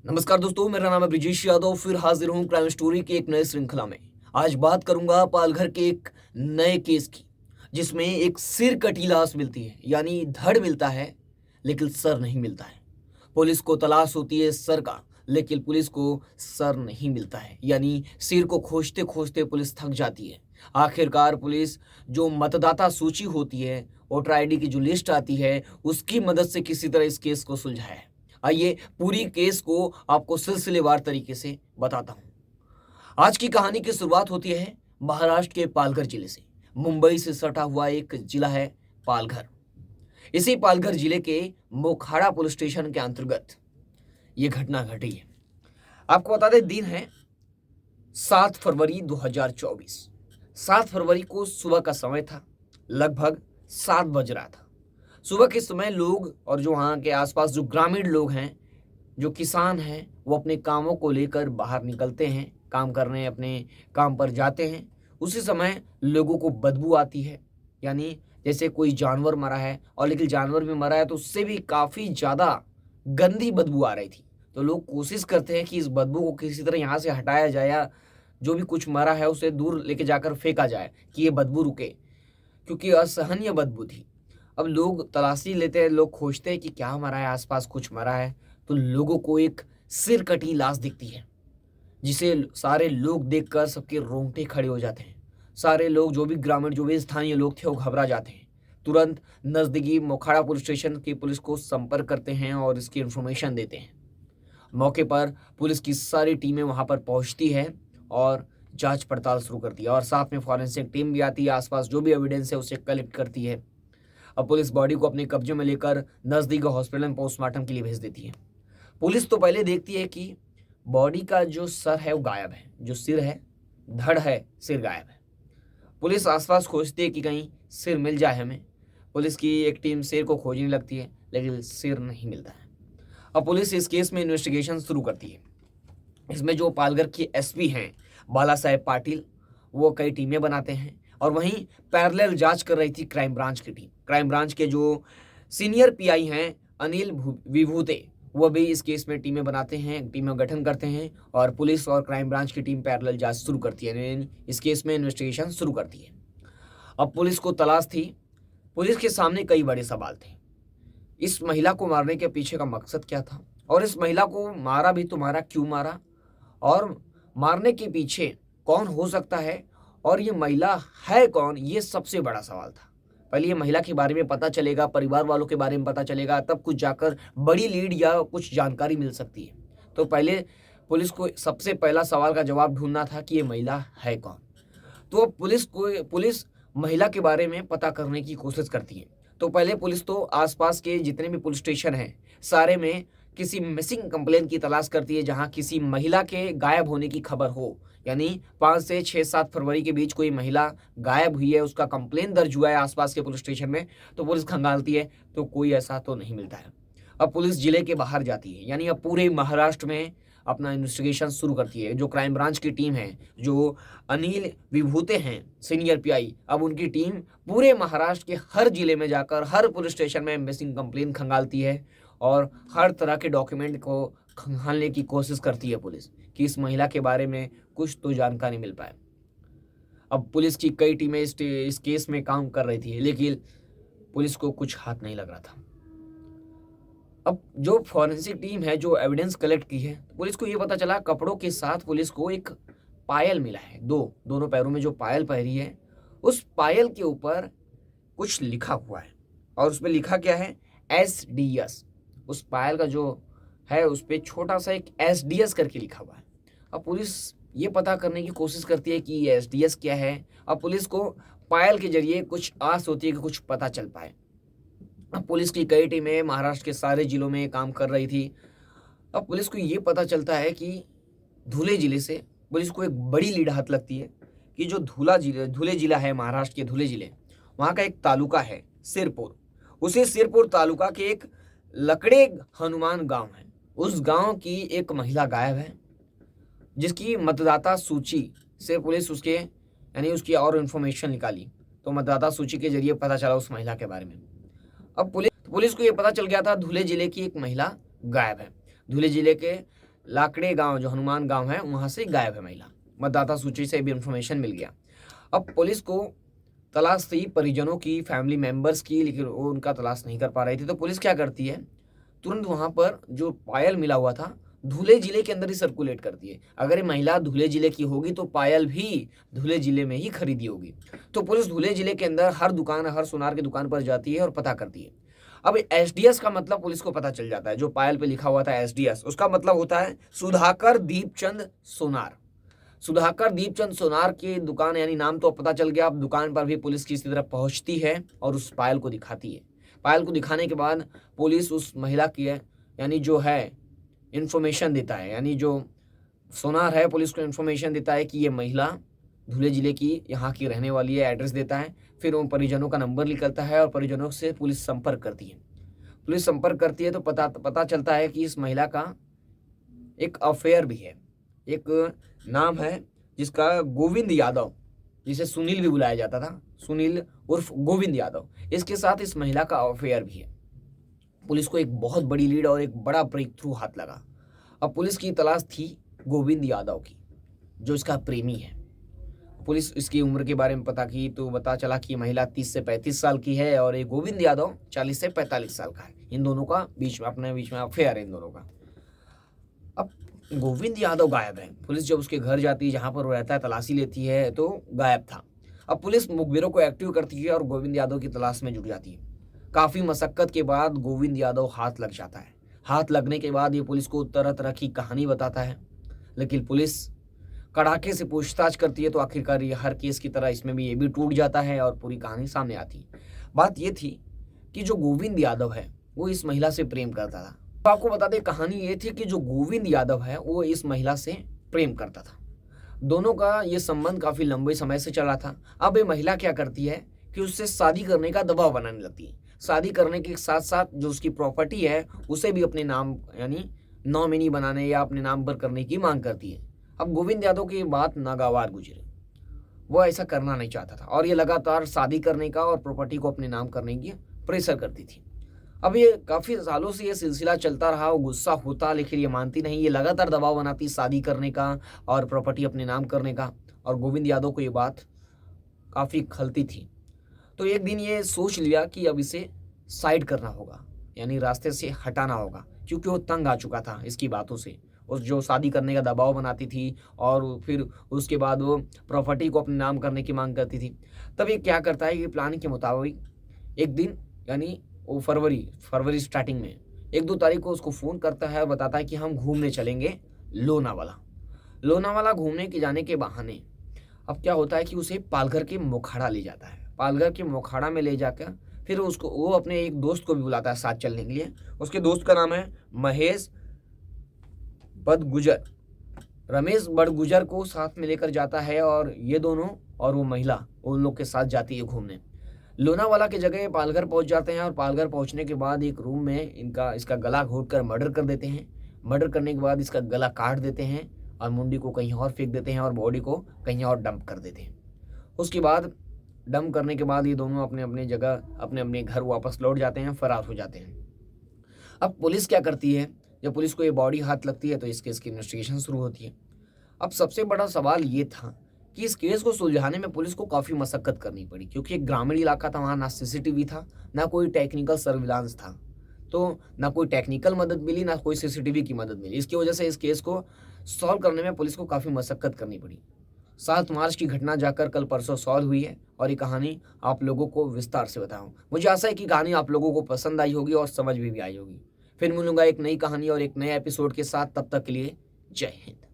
नमस्कार दोस्तों, मेरा नाम है ब्रिजेश यादव। फिर हाजिर हूँ क्राइम स्टोरी की एक नई श्रृंखला में। आज बात करूंगा पालघर के एक नए केस की, जिसमें एक सिर कटी लाश मिलती है, यानी धड़ मिलता है लेकिन सर नहीं मिलता है। पुलिस को तलाश होती है सर का, लेकिन पुलिस को सर नहीं मिलता है, यानी सिर को खोजते खोजते पुलिस थक जाती है। आखिरकार पुलिस जो मतदाता सूची होती है, वोटर आईडी की जो लिस्ट आती है, उसकी मदद से किसी तरह इस केस को सुलझाया है। आइए पूरी केस को आपको सिलसिलेवार तरीके से बताता हूं। आज की कहानी की शुरुआत होती है महाराष्ट्र के पालघर जिले से। मुंबई से सटा हुआ एक जिला है पालघर। इसी पालघर जिले के मोखाड़ा पुलिस स्टेशन के अंतर्गत यह घटना घटी है। आपको बता दें, दिन है 7 फरवरी 2024। 7 फरवरी को सुबह का समय था, लगभग 7 बज रहा था। सुबह के समय लोग और जो वहाँ के आसपास जो ग्रामीण लोग हैं, जो किसान हैं, वो अपने कामों को लेकर बाहर निकलते हैं, काम करने अपने काम पर जाते हैं। उसी समय लोगों को बदबू आती है, यानी जैसे कोई जानवर मरा है, और लेकिन जानवर भी मरा है तो उससे भी काफ़ी ज़्यादा गंदी बदबू आ रही थी। तो लोग कोशिश करते हैं कि इस बदबू को किसी तरह यहाँ से हटाया जाए, या जो भी कुछ मरा है उसे दूर लेके जाकर फेंका जाए कि ये बदबू रुके, क्योंकि असहनीय बदबू थी। अब लोग तलाशी लेते हैं, लोग खोजते हैं कि क्या मरा है, आसपास कुछ मरा है। तो लोगों को एक सिर कटी लाश दिखती है, जिसे सारे लोग देखकर सबके रोंगटे खड़े हो जाते हैं। सारे लोग, जो भी ग्रामीण, जो भी स्थानीय लोग थे, वो घबरा जाते हैं। तुरंत नज़दीकी मोखाड़ा पुलिस स्टेशन की पुलिस को संपर्क करते हैं और इसकी इन्फॉर्मेशन देते हैं। मौके पर पुलिस की सारी टीमें वहां पर पहुंचती है और जांच पड़ताल शुरू करती है, और साथ में फॉरेंसिक टीम भी आती है, आसपास जो भी एविडेंस है उसे कलेक्ट करती है। अब पुलिस बॉडी को अपने कब्जे में लेकर नजदीक हॉस्पिटल में पोस्टमार्टम के लिए भेज देती है। पुलिस तो पहले देखती है कि बॉडी का जो सर है वो गायब है, जो सिर है, धड़ है, सिर गायब है। पुलिस आसपास खोजती है कि कहीं सिर मिल जाए हमें। पुलिस की एक टीम सिर को खोजने लगती है, लेकिन सिर नहीं मिलता है। अब पुलिस इस केस में इन्वेस्टिगेशन शुरू करती है। इसमें जो पालघर की एसपी हैं बाला साहेब पाटिल, वो कई टीमें बनाते हैं, और वहीं पैरेलल जांच कर रही थी क्राइम ब्रांच की टीम। क्राइम ब्रांच के जो सीनियर पीआई हैं अनिल विभूते, वो भी इस केस में टीमें बनाते हैं, टीमें गठन करते हैं, और पुलिस और क्राइम ब्रांच की टीम पैरेलल जांच शुरू करती है, इस केस में इन्वेस्टिगेशन शुरू करती है। अब पुलिस को तलाश थी। पुलिस के सामने कई बड़े सवाल थे। इस महिला को मारने के पीछे का मकसद क्या था, और इस महिला को मारा भी तो मारा, क्यों मारा, और मारने के पीछे कौन हो सकता है, और ये महिला है कौन, ये सबसे बड़ा सवाल था। पहले ये महिला के बारे में पता चलेगा, परिवार वालों के बारे में पता चलेगा, तब कुछ जाकर बड़ी लीड या कुछ जानकारी मिल सकती है। तो पहले पुलिस को सबसे पहला सवाल का जवाब ढूंढना था कि ये महिला है कौन। तो अब पुलिस महिला के बारे में पता करने की कोशिश करती है। तो पहले पुलिस तो आसपास के जितने भी पुलिस स्टेशन हैं, सारे में किसी मिसिंग कंप्लेन की तलाश करती है, जहां किसी महिला के गायब होने की खबर हो, यानी 5 से 6-7 फरवरी के बीच कोई महिला गायब हुई है, उसका कंप्लेन दर्ज हुआ है आसपास के पुलिस स्टेशन में। तो पुलिस खंगालती है, तो कोई ऐसा तो नहीं मिलता है। अब पुलिस जिले के बाहर जाती है, यानी अब पूरे महाराष्ट्र में अपना इन्वेस्टिगेशन शुरू करती है। जो क्राइम ब्रांच की टीम है, जो अनिल विभूते हैं सीनियर पीआई, अब उनकी टीम पूरे महाराष्ट्र के हर जिले में जाकर हर पुलिस स्टेशन में मिसिंग कंप्लेन खंगालती है, और हर तरह के डॉक्यूमेंट को खंगालने की कोशिश करती है पुलिस, कि इस महिला के बारे में कुछ तो जानकारी मिल पाए। अब पुलिस की कई टीमें इस केस में काम कर रही थी, लेकिन पुलिस को कुछ हाथ नहीं लग रहा था। अब जो फॉरेंसिक टीम है, जो एविडेंस कलेक्ट की है, पुलिस को ये पता चला, कपड़ों के साथ पुलिस को एक पायल मिला है। दोनों पैरों में जो पायल पहनी है, उस पायल के ऊपर कुछ लिखा हुआ है, और उसमें लिखा क्या है, SDS। उस पायल का जो है उस पर छोटा सा एक SDS करके लिखा हुआ है। अब पुलिस ये पता करने की कोशिश करती है कि ये SDS क्या है। अब पुलिस को पायल के जरिए कुछ आस होती है कि कुछ पता चल पाए। अब पुलिस की कई टीमें महाराष्ट्र के सारे जिलों में काम कर रही थी। अब पुलिस को ये पता चलता है कि धुले जिले से पुलिस को एक बड़ी लीड हाथ लगती है, कि जो धुले जिला है, महाराष्ट्र के धुले जिले, वहाँ का एक तालुका है सिरपुर। उसी सिरपुर तालुका के एक लकड़े हनुमान गांव है, उस गांव की एक महिला गायब है, जिसकी मतदाता सूची से पुलिस उसकी और इन्फॉर्मेशन निकाली। तो मतदाता सूची के जरिए पता चला उस महिला के बारे में। अब पुलिस को ये पता चल गया था, धुले जिले की एक महिला गायब है। धुले जिले के लाकड़े गांव, जो हनुमान गांव है, वहां से गायब है महिला। मतदाता सूची से भी इंफॉर्मेशन मिल गया। अब पुलिस को तलाश थी परिजनों की, फैमिली मेंबर्स की, लेकिन वो उनका तलाश नहीं कर पा रही थी। तो पुलिस क्या करती है, तुरंत वहां पर जो पायल मिला हुआ था धुले जिले के अंदर ही सर्कुलेट करती है। अगर ये महिला धुले जिले की होगी तो पायल भी धुले जिले में ही खरीदी होगी। तो पुलिस धुले जिले के अंदर हर दुकान, हर सुनार की दुकान पर जाती है और पता करती है। अब एसडीएस का मतलब पुलिस को पता चल जाता है, जो पायल पे लिखा हुआ था एसडीएस, उसका मतलब होता है सुधाकर दीपचंद सोनार। सुधाकर दीपचंद सोनार की दुकान, यानी नाम तो पता चल गया। अब दुकान पर भी पुलिस किसी तरह पहुंचती है और उस पायल को दिखाती है। पायल को दिखाने के बाद पुलिस उस महिला की है, यानी जो है इन्फॉर्मेशन देता है, यानी जो सोनार है पुलिस को इन्फॉर्मेशन देता है कि ये महिला धुले जिले की यहाँ की रहने वाली है, एड्रेस देता है। फिर उन परिजनों का नंबर निकलता है और परिजनों से पुलिस संपर्क करती है। पुलिस संपर्क करती है तो पता चलता है कि इस महिला का एक अफेयर भी है। एक नाम है जिसका गोविंद यादव, जिसे सुनील भी बुलाया जाता था, सुनील उर्फ गोविंद यादव, इसके साथ इस महिला का अफेयर भी है। पुलिस को एक बहुत बड़ी लीड और एक बड़ा ब्रेक थ्रू हाथ लगा। अब पुलिस की तलाश थी गोविंद यादव की, जो इसका प्रेमी है। पुलिस इसकी उम्र के बारे में पता की तो पता चला कि महिला 30 से 35 साल की है और ये गोविंद यादव 40 से 45 साल का है। इन दोनों का अपने बीच में अफेयर है इन दोनों का। अब गोविंद यादव गायब है। पुलिस जब उसके घर जाती है, जहाँ पर वो रहता है, तलाशी लेती है तो गायब था। अब पुलिस मुखबिरों को एक्टिव करती है और गोविंद यादव की तलाश में जुट जाती है। काफ़ी मशक्कत के बाद गोविंद यादव हाथ लग जाता है। हाथ लगने के बाद ये पुलिस को तरह तरह की कहानी बताता है, लेकिन पुलिस कड़ाके से पूछताछ करती है तो आखिरकार ये हर केस की तरह इसमें भी ये भी टूट जाता है और पूरी कहानी सामने आती है। बात ये थी कि जो गोविंद यादव है वो इस महिला से प्रेम करता था। तो आपको बता दें, कहानी ये थी कि जो गोविंद यादव है वो इस महिला से प्रेम करता था। दोनों का ये संबंध काफ़ी लंबे समय से चला था। अब ये महिला क्या करती है कि उससे शादी करने का दबाव बनाने लगती है। शादी करने के साथ साथ जो उसकी प्रॉपर्टी है उसे भी अपने नाम, यानी नॉमिनी बनाने या अपने नाम पर करने की मांग करती है। अब गोविंद यादव की बात नागवार गुजरे, वो ऐसा करना नहीं चाहता था और ये लगातार शादी करने का और प्रॉपर्टी को अपने नाम करने की प्रेशर करती थी। अब ये काफ़ी सालों से ये सिलसिला चलता रहा। वो गुस्सा होता लेकिन ये मानती नहीं। ये लगातार दबाव बनाती शादी करने का और प्रॉपर्टी अपने नाम करने का, और गोविंद यादव को ये बात काफ़ी खलती थी। तो एक दिन ये सोच लिया कि अब इसे साइड करना होगा, यानी रास्ते से हटाना होगा, क्योंकि वो तंग आ चुका था इसकी बातों से। उस जो शादी करने का दबाव बनाती थी और फिर उसके बाद वो प्रॉपर्टी को अपने नाम करने की मांग करती थी। तब ये क्या करता है कि प्लान के मुताबिक एक दिन, यानी वो फरवरी स्टार्टिंग में 1-2 तारीख को उसको फ़ोन करता है और बताता है कि हम घूमने चलेंगे लोनावाला घूमने के जाने के बहाने अब क्या होता है कि उसे पालघर के मोखाड़ा ले जाता है। पालघर के मोखाड़ा में ले जाकर फिर वो अपने एक दोस्त को भी बुलाता है साथ चलने के लिए। उसके दोस्त का नाम है महेश बड़गुजर। रमेश बड़गुजर को साथ में लेकर जाता है और ये दोनों और वो महिला उन लोग के साथ जाती है घूमने। लोनावाला की जगह पालघर पहुंच जाते हैं और पालघर पहुंचने के बाद एक रूम में इसका गला घोंटकर मर्डर कर देते हैं। मर्डर करने के बाद इसका गला काट देते हैं और मुंडी को कहीं और फेंक देते हैं और बॉडी को कहीं और डंप कर देते हैं। उसके बाद डंप करने के बाद ये दोनों अपने अपने जगह अपने अपने घर वापस लौट जाते हैं, फरार हो जाते हैं। अब पुलिस क्या करती है, जब पुलिस को ये बॉडी हाथ लगती है तो इस केस की इन्वेस्टिगेशन शुरू होती है। अब सबसे बड़ा सवाल ये था कि इस केस को सुलझाने में पुलिस को काफ़ी मशक्कत करनी पड़ी, क्योंकि एक ग्रामीण इलाका था, वहाँ ना सीसीटीवी था, ना कोई टेक्निकल सर्विलांस था, तो ना कोई टेक्निकल मदद मिली, ना कोई सीसीटीवी की मदद मिली। इसकी वजह से इस केस को सॉल्व करने में पुलिस को काफ़ी मशक्कत करनी पड़ी। 7 मार्च की घटना जाकर कल परसों सॉल्व हुई है और ये कहानी आप लोगों को विस्तार से बताऊं। मुझे आशा है कि कहानी आप लोगों को पसंद आई होगी और समझ भी आई होगी। फिर मिलूंगा एक नई कहानी और एक नए एपिसोड के साथ। तब तक के लिए जय हिंद।